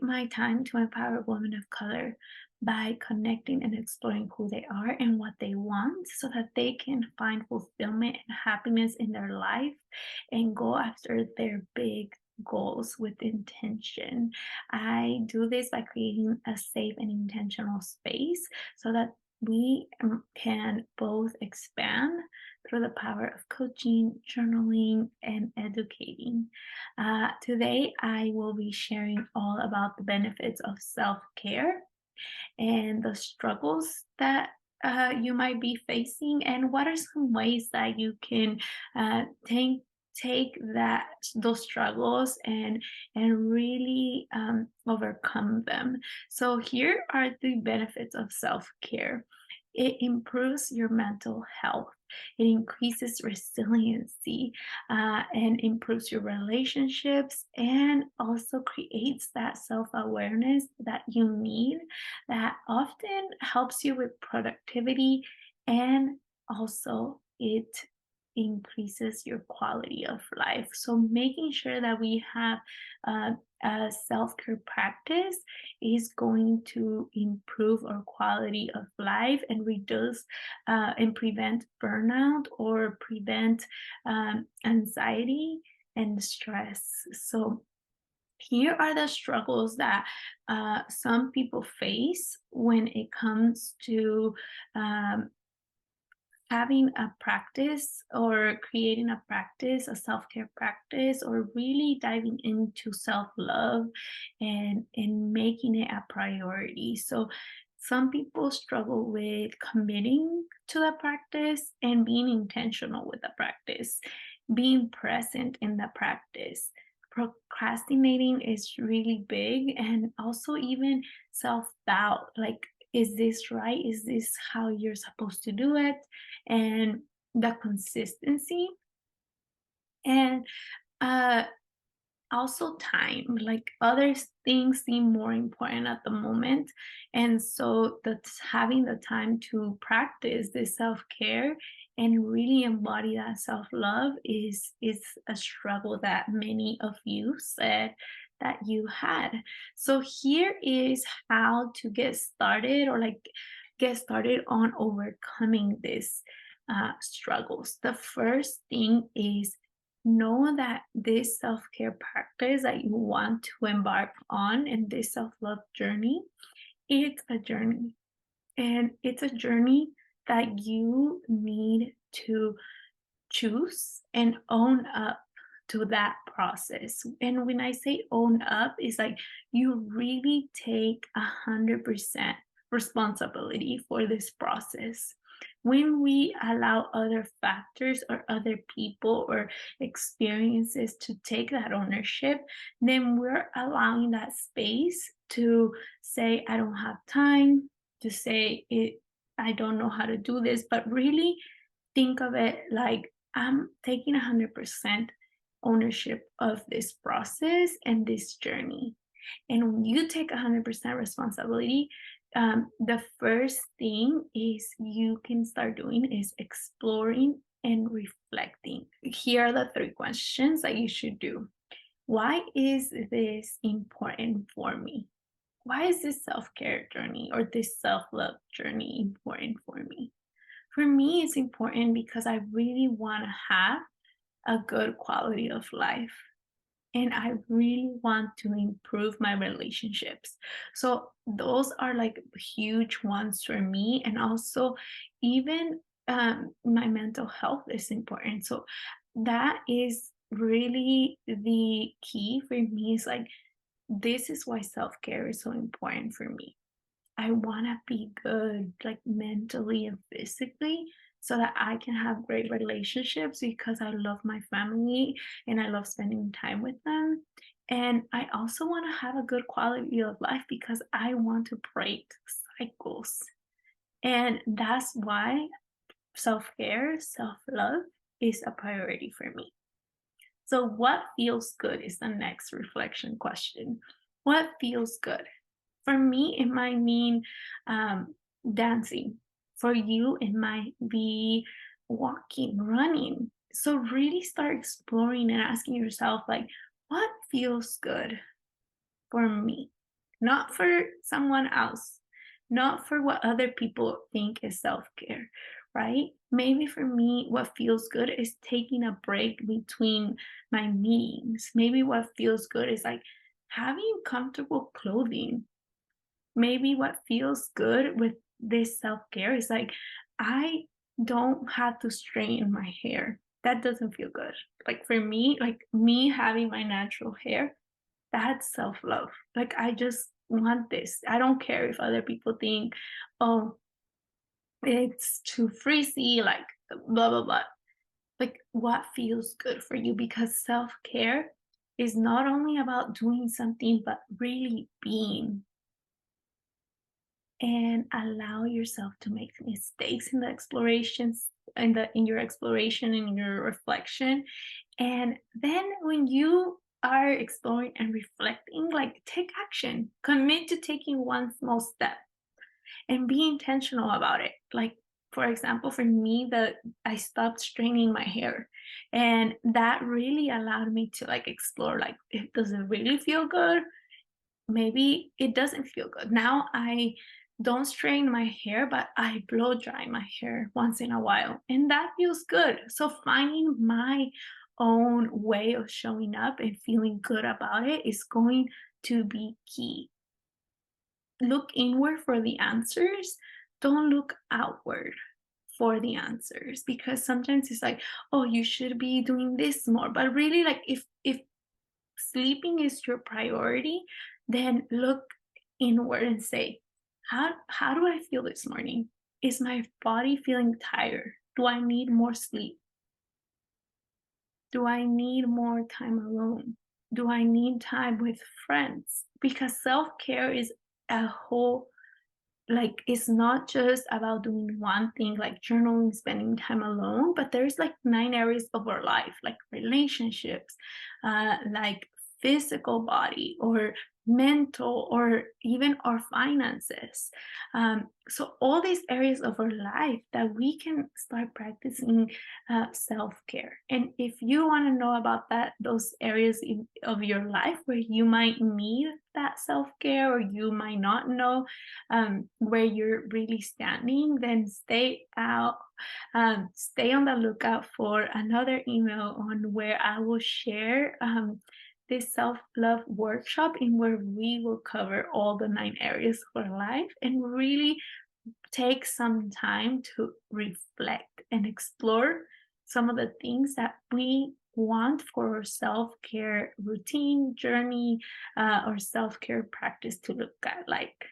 My time to empower women of color by connecting and exploring who they are and what they want so that they can find fulfillment and happiness in their life and go after their big goals with intention. I do this by creating a safe and intentional space so that we can both expand through the power of coaching, journaling, and educating. Today, I will be sharing all about the benefits of self care and the struggles that you might be facing, and what are some ways that you can take those struggles and really overcome them. So here are the benefits of self care. It improves your mental health. It increases resiliency and improves your relationships and also creates that self awareness that you need that often helps you with productivity and also it increases your quality of life. So making sure that we have a self-care practice is going to improve our quality of life and reduce and prevent burnout or prevent anxiety and stress. So here are the struggles that some people face when it comes to um, having a practice or creating a practice, a self-care practice, or really diving into self-love and making it a priority. So some people struggle with committing to the practice and being intentional with the practice, being present in the practice. Procrastinating is really big, and also even self-doubt, like, is this right? Is this how you're supposed to do it? And the consistency and uh also time, like other things seem more important at the moment, and so that's having the time to practice this self-care and really embody that self-love is a struggle that many of you said that you had. So here is how to get started, or like get started on overcoming this struggles. The first thing is know that this self-care practice that you want to embark on and this self-love journey, it's a journey, and it's a journey that you need to choose and own up to that process. And when I say own up, it's like you really take 100% responsibility for this process. When we allow other factors or other people or experiences to take that ownership, then we're allowing that space to say, I don't have time, to say it, I don't know how to do this, but really think of it like I'm taking 100% ownership of this process and this journey. And when you take 100% responsibility, the first thing is you can start doing is exploring and reflecting. Here are the three questions that you should do. Why is this important for me? Why is this self care journey or this self love journey important for me? For me, it's important because I really want to have a good quality of life and I really want to improve my relationships. So those are like huge ones for me. And also, even my mental health is important. So that is really the key for me. Is like, this is why self care is so important for me. I want to be good, like mentally and physically, so that I can have great relationships because I love my family and I love spending time with them. And I also want to have a good quality of life because I want to break cycles. And that's why self care, self love is a priority for me. So, what feels good is the next reflection question. What feels good? For me, it might mean dancing. For you, it might be walking, running. So really start exploring and asking yourself, like, what feels good for me? not for someone else, not for what other people think is self care, right? Maybe for me, what feels good is taking a break between my meetings. Maybe what feels good is like having comfortable clothing. Maybe what feels good with this self care is like, I don't have to straighten my hair. That doesn't feel good. Like for me, like me having my natural hair, that's self-love. Like, I just want this. I don't care if other people think, "Oh, it's too frizzy," like, blah, blah, blah. Like, what feels good for you? Because self-care is not only about doing something, but really being, and allow yourself to make mistakes in the explorations, in your exploration, in your reflection. And then when you are exploring and reflecting, like, take action, commit to taking one small step and be intentional about it. Like, for example, for me, that I stopped straightening my hair, and that really allowed me to like explore, like, it does it really feel good? Maybe it doesn't feel good. Now I don't strain my hair, but I blow dry my hair once in a while, and that feels good. So finding my own way of showing up and feeling good about it is going to be key. Look inward for the answers. Don't look outward for the answers, because sometimes it's like, oh, you should be doing this more. But really, like, if sleeping is your priority, then look inward and say, how do I feel this morning? Is my body feeling tired? Do I need more sleep? Do I need more time alone? Do I need time with friends? Because self-care is a whole, like, it's not just about doing one thing like journaling, spending time alone, but there's like 9 areas of our life, like relationships, like physical body, or mental, or even our finances. So all these areas of our life that we can start practicing self-care. And if you want to know about that, those areas of your life where you might need that self-care, or you might not know where you're really standing, then stay on the lookout for another email on where I will share this self-love workshop, in where we will cover all the 9 areas of our life and really take some time to reflect and explore some of the things that we want for our self-care routine journey, or self-care practice to look at like.